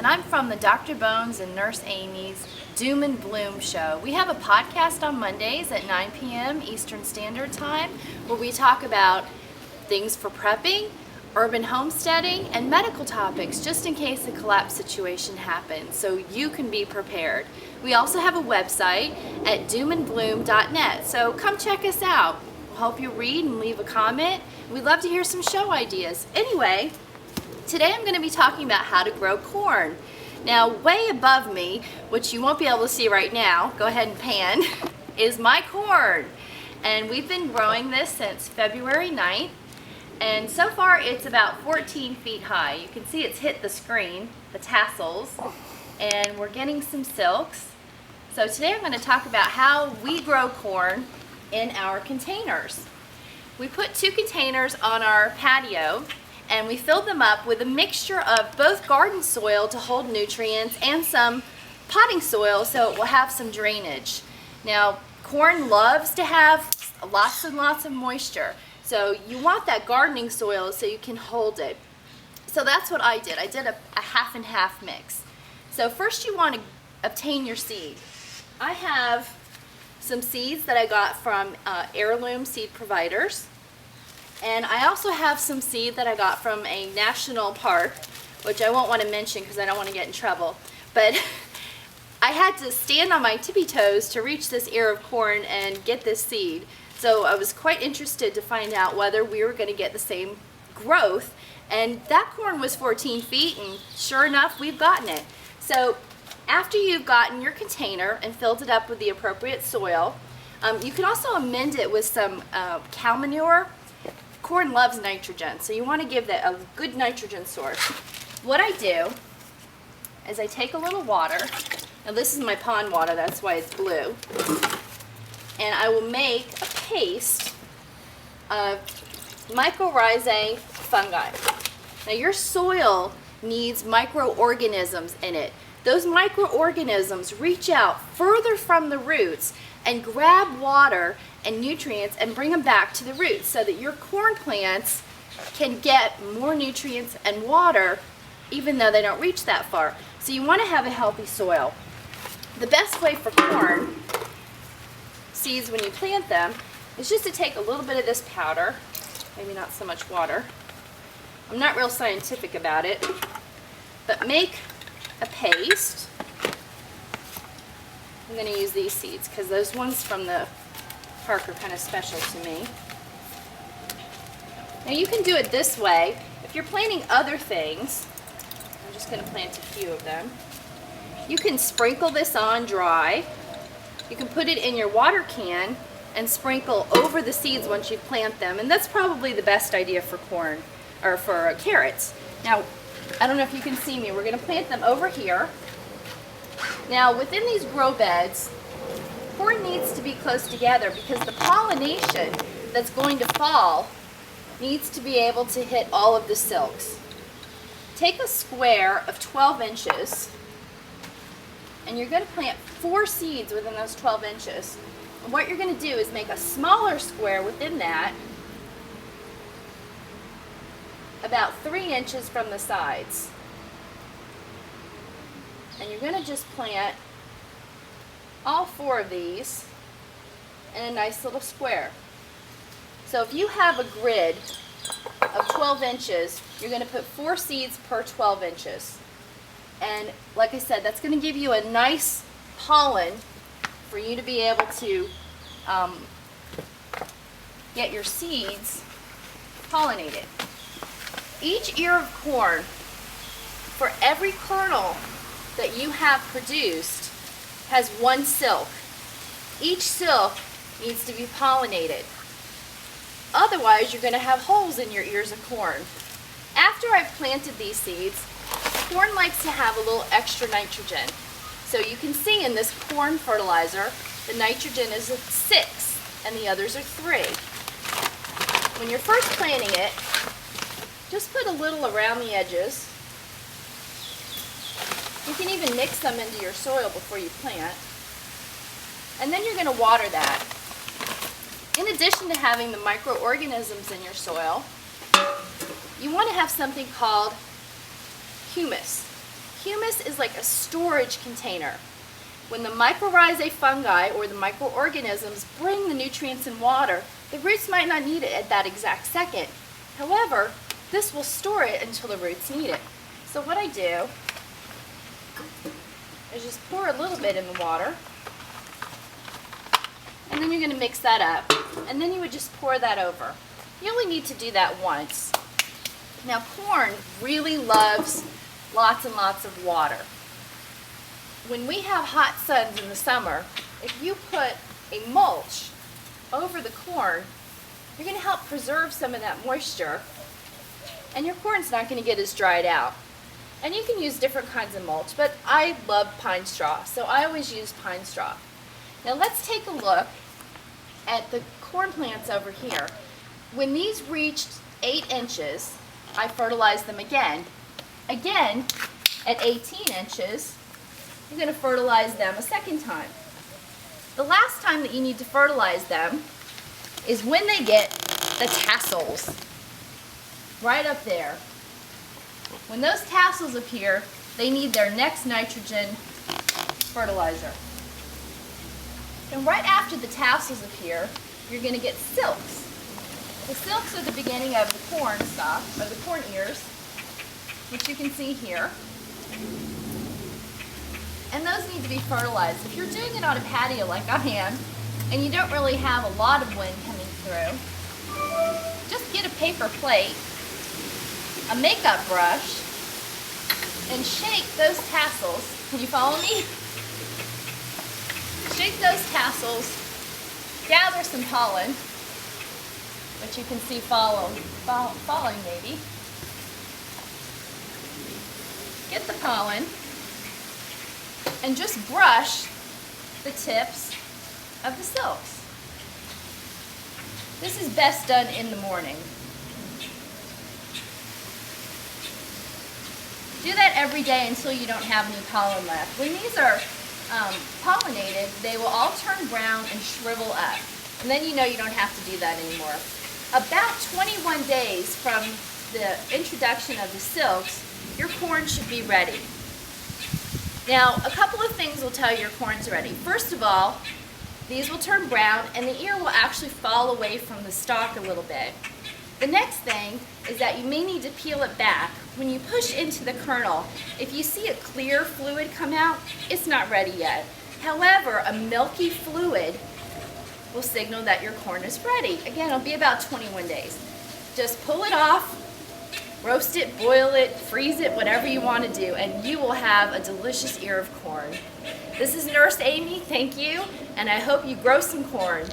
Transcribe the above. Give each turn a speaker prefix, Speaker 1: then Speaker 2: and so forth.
Speaker 1: I'm from the Dr. Bones and Nurse Amy's Doom and Bloom show. We have a podcast on Mondays at 9 p.m. Eastern Standard Time where we talk about things for prepping, urban homesteading, and medical topics just in case a collapse situation happens so you can be prepared. We also have a website at doomandbloom.net, so come check us out. We'll help you read and leave a comment. We'd love to hear some show ideas. Anyway, today I'm going to be talking about how to grow corn. Now, way above me, which you won't be able to see right now, go ahead and pan, is my corn. And we've been growing this since February 9th. And so far it's about 14 feet high. You can see it's hit the screen, the tassels, and we're getting some silks. So today I'm going to talk about how we grow corn in our containers. We put 2 containers on our patio and we filled them up with a mixture of both garden soil to hold nutrients and some potting soil so it will have some drainage. Now, corn loves to have lots and lots of moisture. So you want that gardening soil so you can hold it. So that's what I did. I did a half and half mix. So first you want to obtain your seed. I have some seeds that I got from heirloom seed providers. And I also have some seed that I got from a national park, which I won't want to mention because I don't want to get in trouble. But I had to stand on my tippy toes to reach this ear of corn and get this seed. So I was quite interested to find out whether we were going to get the same growth. And that corn was 14 feet, and sure enough, we've gotten it. So after you've gotten your container and filled it up with the appropriate soil, you can also amend it with some cow manure. Corn loves nitrogen, so you want to give that a good nitrogen source. What I do is I take a little water. Now this is my pond water, that's why it's blue. And I will make a paste of mycorrhizae fungi. Now your soil needs microorganisms in it. Those microorganisms reach out further from the roots and grab water and nutrients and bring them back to the roots so that your corn plants can get more nutrients and water even though they don't reach that far. So you want to have a healthy soil. The best way for corn seeds when you plant them is just to take a little bit of this powder, maybe not so much water. I'm not real scientific about it, but make a paste. I'm going to use these seeds because those ones from the park are kind of special to me. Now you can do it this way. If you're planting other things, I'm just going to plant a few of them. You can sprinkle this on dry. You can put it in your water can and sprinkle over the seeds once you plant them, and that's probably the best idea for corn or for carrots. Now, I don't know if you can see me. We're going to plant them over here. Now, within these grow beds, corn needs to be close together because the pollination that's going to fall needs to be able to hit all of the silks. Take a square of 12 inches and you're going to plant 4 seeds within those 12 inches. And what you're going to do is make a smaller square within that, about 3 inches from the sides. And you're going to just plant all 4 of these in a nice little square. So if you have a grid of 12 inches, you're going to put 4 seeds per 12 inches. And like I said, that's going to give you a nice pollen for you to be able to get your seeds pollinated. Each ear of corn, for every kernel that you have produced, has 1 silk. Each silk needs to be pollinated. Otherwise, you're going to have holes in your ears of corn. After I've planted these seeds, corn likes to have a little extra nitrogen. So you can see in this corn fertilizer, the nitrogen is 6 and the others are 3. When you're first planting it, just put a little around the edges. You can even mix them into your soil before you plant. And then you're going to water that. In addition to having the microorganisms in your soil, you want to have something called humus. Humus is like a storage container. When the mycorrhizae fungi, or the microorganisms, bring the nutrients in water, the roots might not need it at that exact second. However, this will store it until the roots need it. So what I do is just pour a little bit in the water, and then you're going to mix that up, and then you would just pour that over. You only need to do that once. Now, corn really loves lots and lots of water. When we have hot suns in the summer, if you put a mulch over the corn, you're going to help preserve some of that moisture, and your corn's not going to get as dried out. And you can use different kinds of mulch, but I love pine straw, so I always use pine straw. Now let's take a look at the corn plants over here. When these reached 8 inches, I fertilized them again. Again, at 18 inches, you're going to fertilize them a second time. The last time that you need to fertilize them is when they get the tassels. Right up there. When those tassels appear, they need their next nitrogen fertilizer. And right after the tassels appear, you're going to get silks. The silks are the beginning of the corn stalk, or the corn ears, which you can see here. And those need to be fertilized. If you're doing it on a patio like I am, and you don't really have a lot of wind coming through, just get a paper plate, a makeup brush, and shake those tassels. Can you follow me? Shake those tassels, gather some pollen, which you can see falling maybe. Get the pollen, and just brush the tips of the silks. This is best done in the morning. Do that every day until you don't have any pollen left. When these are pollinated, they will all turn brown and shrivel up. And then you know you don't have to do that anymore. About 21 days from the introduction of the silks, your corn should be ready. Now, a couple of things will tell you your corn's ready. First of all, these will turn brown and the ear will actually fall away from the stalk a little bit. The next thing is that you may need to peel it back. When you push into the kernel, if you see a clear fluid come out, it's not ready yet. However, a milky fluid will signal that your corn is ready. Again, it'll be about 21 days. Just pull it off, roast it, boil it, freeze it, whatever you want to do, and you will have a delicious ear of corn. This is Nurse Amy, thank you, and I hope you grow some corn.